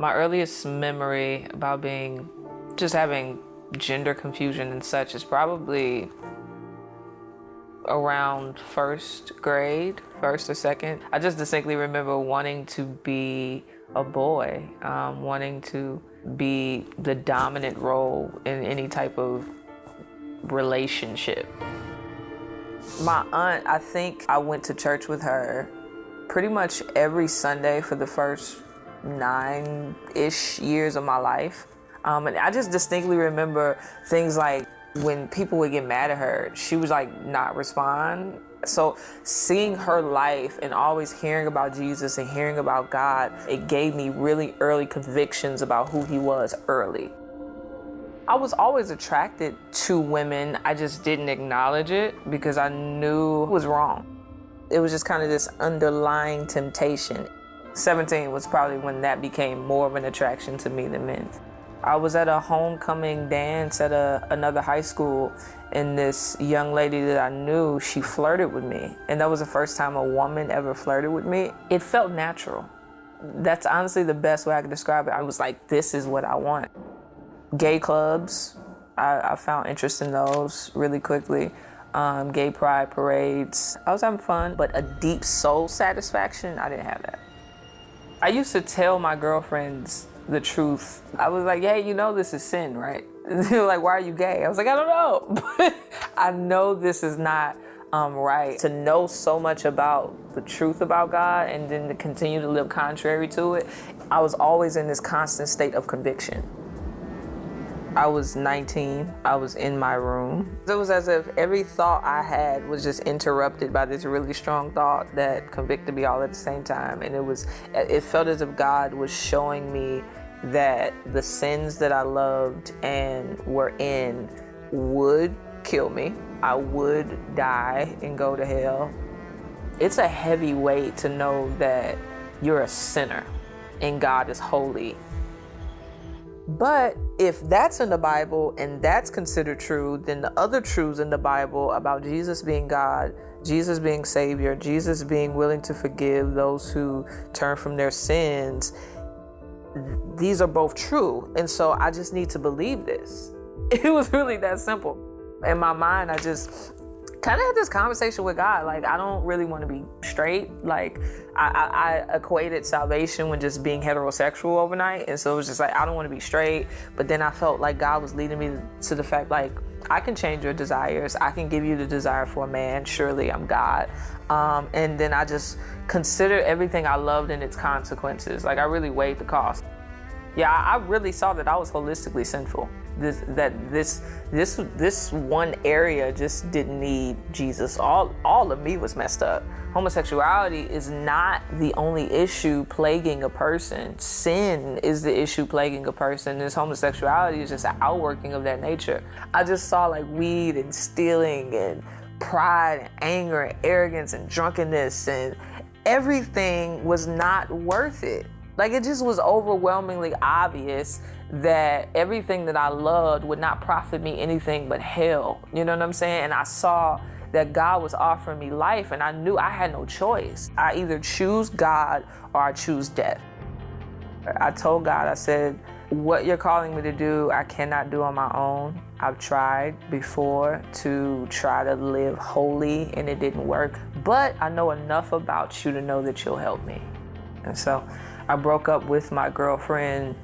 My earliest memory about just having gender confusion and such is probably around first grade, first or second. I just distinctly remember wanting to be a boy, wanting to be the dominant role in any type of relationship. My aunt, I think I went to church with her pretty much every Sunday for the first 9-ish years of my life. And I just distinctly remember things like when people would get mad at her, she would like not respond. So seeing her life and always hearing about Jesus and hearing about God, it gave me really early convictions about who he was early. I was always attracted to women. I just didn't acknowledge it because I knew it was wrong. It was just kind of this underlying temptation. 17 was probably when that became more of an attraction to me than men. I was at a homecoming dance at another high school, and this young lady that I knew, she flirted with me. And that was the first time a woman ever flirted with me. It felt natural. That's honestly the best way I could describe it. I was like, this is what I want. Gay clubs, I found interest in those really quickly. Gay pride parades. I was having fun, but a deep soul satisfaction, I didn't have that. I used to tell my girlfriends the truth. I was like, hey, you know this is sin, right? They were like, why are you gay? I was like, I don't know. But I know this is not right. To know so much about the truth about God and then to continue to live contrary to it, I was always in this constant state of conviction. I was 19, I was in my room. It was as if every thought I had was just interrupted by this really strong thought that convicted me all at the same time. And it felt as if God was showing me that the sins that I loved and were in would kill me. I would die and go to hell. It's a heavy weight to know that you're a sinner and God is holy. But if that's in the Bible and that's considered true, then the other truths in the Bible about Jesus being God, Jesus being Savior, Jesus being willing to forgive those who turn from their sins, these are both true. And so I just need to believe this. It was really that simple. In my mind, I just kind of had this conversation with God. Like, I don't really want to be straight. Like, I equated salvation with just being heterosexual overnight. And so it was just like, I don't want to be straight. But then I felt like God was leading me to the fact, like, I can change your desires. I can give you the desire for a man. Surely I'm God. And then I just considered everything I loved and its consequences. Like, I really weighed the cost. Yeah, I really saw that I was holistically sinful. This one area just didn't need Jesus. All of me was messed up. Homosexuality is not the only issue plaguing a person. Sin is the issue plaguing a person. This homosexuality is just an outworking of that nature. I just saw like weed and stealing and pride and anger and arrogance and drunkenness, and everything was not worth it. Like, it just was overwhelmingly obvious that everything that I loved would not profit me anything but hell. You know what I'm saying? And I saw that God was offering me life, and I knew I had no choice. I either choose God or I choose death. I told God, I said, what you're calling me to do, I cannot do on my own. I've tried before to try to live holy, and it didn't work. But I know enough about you to know that you'll help me. And so I broke up with my girlfriend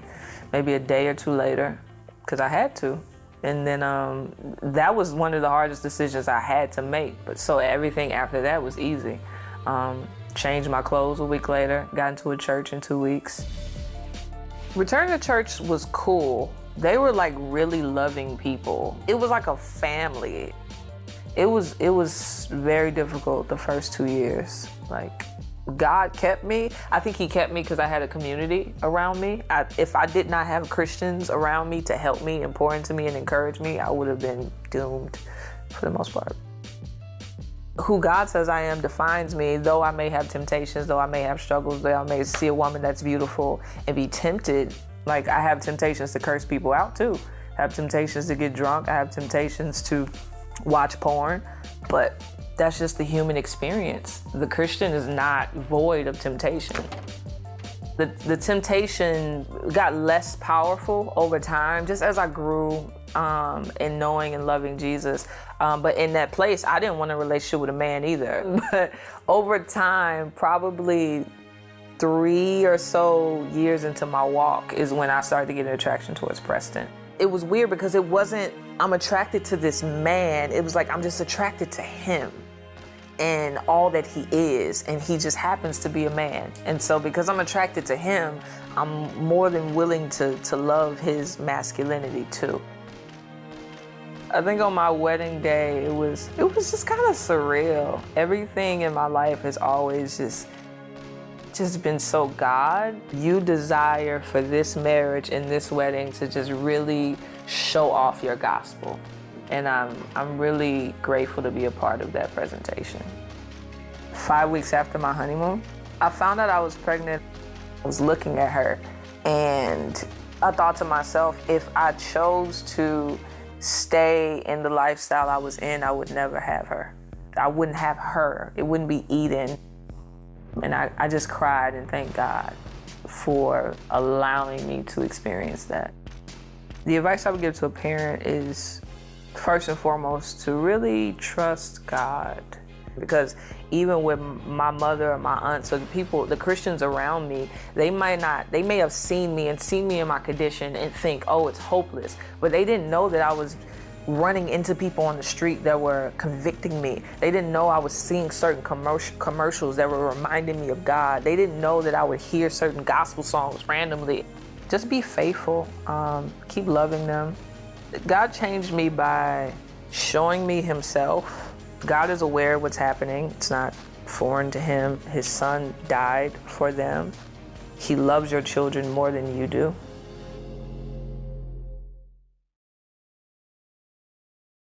maybe a day or two later because I had to. And then that was one of the hardest decisions I had to make. But so everything after that was easy. Changed my clothes a week later, got into a church in 2 weeks. Returning to church was cool. They were like really loving people. It was like a family. It was very difficult the first 2 years. Like, God kept me. I think he kept me because I had a community around me. If I did not have Christians around me to help me and pour into me and encourage me, I would have been doomed for the most part. Who God says I am defines me, though I may have temptations, though I may have struggles, though I may see a woman that's beautiful and be tempted. Like, I have temptations to curse people out too. I have temptations to get drunk. I have temptations to watch porn, but that's just the human experience. The Christian is not void of temptation. The temptation got less powerful over time, just as I grew in knowing and loving Jesus. But in that place, I didn't want a relationship with a man either. But over time, probably 3 or so years into my walk is when I started to get an attraction towards Preston. It was weird because it wasn't, I'm attracted to this man. It was like, I'm just attracted to him and all that he is, and he just happens to be a man. And so because I'm attracted to him, I'm more than willing to love his masculinity too. I think on my wedding day, it was just kind of surreal. Everything in my life has always just been so God. You desire for this marriage and this wedding to just really show off your gospel. And I'm really grateful to be a part of that presentation. 5 weeks after my honeymoon, I found out I was pregnant. I was looking at her and I thought to myself, if I chose to stay in the lifestyle I was in, I would never have her. I wouldn't have her. It wouldn't be Eden. And I just cried and thanked God for allowing me to experience that. The advice I would give to a parent is, first and foremost, to really trust God. Because even with my mother or my aunts or the Christians around me, they may have seen me in my condition and think, oh, it's hopeless. But they didn't know that I was running into people on the street that were convicting me. They didn't know I was seeing certain commercials that were reminding me of God. They didn't know that I would hear certain gospel songs randomly. Just be faithful, keep loving them. God changed me by showing me himself. God is aware of what's happening. It's not foreign to him. His son died for them. He loves your children more than you do.